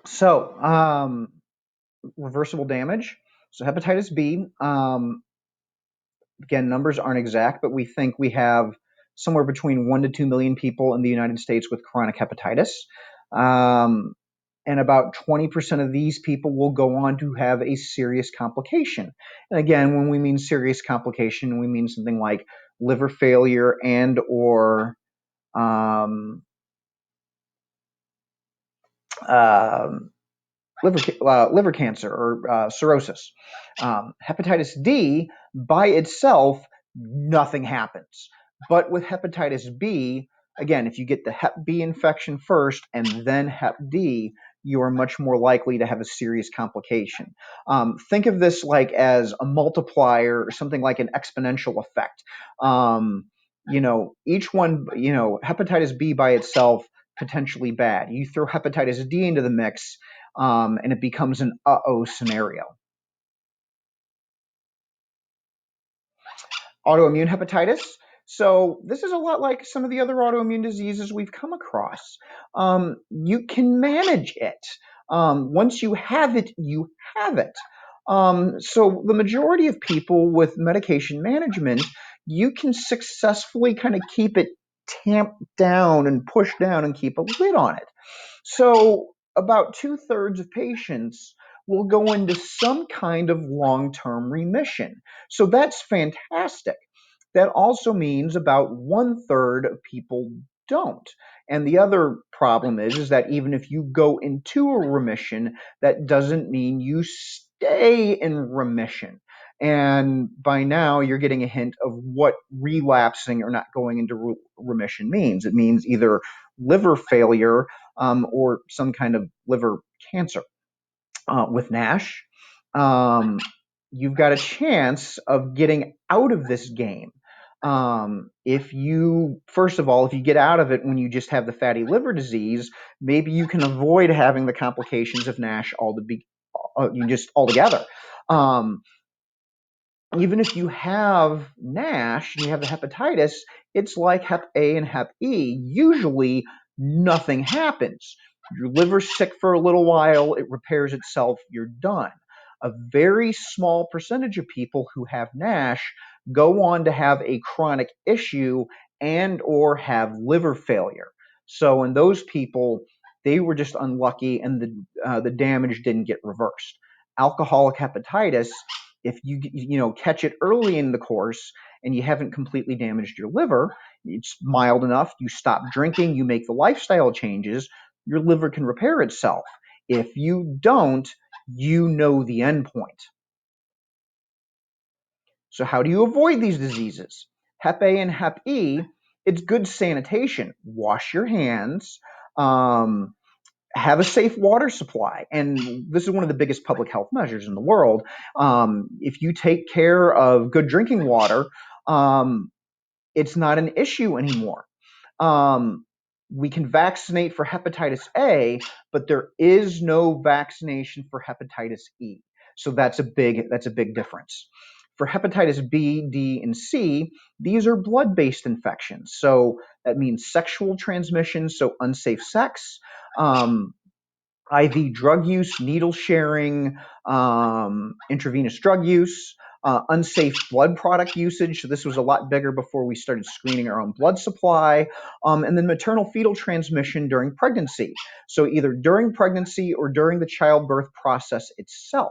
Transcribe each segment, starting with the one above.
So, reversible damage. So hepatitis B, again, numbers aren't exact, but we think we have somewhere between 1 to 2 million people in the United States with chronic hepatitis. Um, and about 20% of these people will go on to have a serious complication. And again, when we mean serious complication, we mean something like liver failure and or um, um, liver cancer or cirrhosis. Hepatitis D by itself, nothing happens. But with hepatitis B, again, if you get the Hep B infection first and then Hep D, you are much more likely to have a serious complication. Think of this like as a multiplier or something like an exponential effect. Each one, hepatitis B by itself, potentially bad. You throw hepatitis D into the mix, and it becomes an uh-oh scenario. Autoimmune hepatitis. So this is a lot like some of the other autoimmune diseases we've come across. You can manage it. Once you have it, you have it. So the majority of people with medication management, you can successfully kind of keep it tamped down and pushed down and keep a lid on it. So about 2/3 of patients will go into some kind of long-term remission. So that's fantastic. That also means about 1/3 of people don't. And the other problem is that even if you go into a remission, that doesn't mean you stay in remission. And by now, you're getting a hint of what relapsing or not going into remission means. It means either liver failure or some kind of liver cancer. With NASH, you've got a chance of getting out of this game. If you, first of all, if you get out of it when you just have the fatty liver disease, maybe you can avoid having the complications of NASH altogether. Even if you have NASH and you have the hepatitis, it's like Hep A and Hep E. Usually nothing happens. Your liver's sick for a little while, it repairs itself, you're done. A very small percentage of people who have NASH go on to have a chronic issue and or have liver failure. So in those people, they were just unlucky and the damage didn't get reversed. Alcoholic hepatitis, if you catch it early in the course and you haven't completely damaged your liver, it's mild enough, you stop drinking, you make the lifestyle changes, your liver can repair itself. If you don't, you know the end point. So how do you avoid these diseases? Hep A and Hep E, it's good sanitation. Wash your hands. Have a safe water supply. And this is one of the biggest public health measures in the world. If you take care of good drinking water, it's not an issue anymore. We can vaccinate for hepatitis A, but there is no vaccination for hepatitis E. So that's a big difference. For hepatitis B, D, and C, these are blood-based infections. So that means sexual transmission, so unsafe sex, IV drug use, needle sharing, intravenous drug use, unsafe blood product usage. So this was a lot bigger before we started screening our own blood supply, and then maternal fetal transmission during pregnancy. So either during pregnancy or during the childbirth process itself.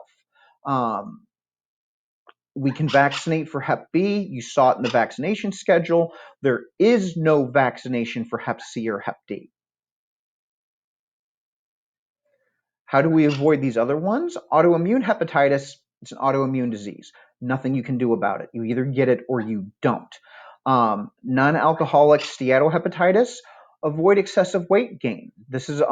We can vaccinate for Hep B. You saw it in the vaccination schedule. There is no vaccination for Hep C or Hep D. How do we avoid these other ones? Autoimmune hepatitis, it's an autoimmune disease. Nothing you can do about it. You either get it or you don't. Non-alcoholic steatohepatitis, avoid excessive weight gain. This is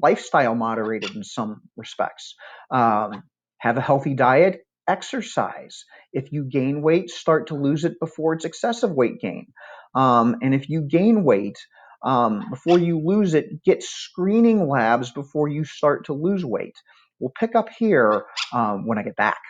lifestyle moderated in some respects. Have a healthy diet, exercise. If you gain weight, start to lose it before it's excessive weight gain. And if you gain weight, before you lose it, get screening labs before you start to lose weight. We'll pick up here when I get back.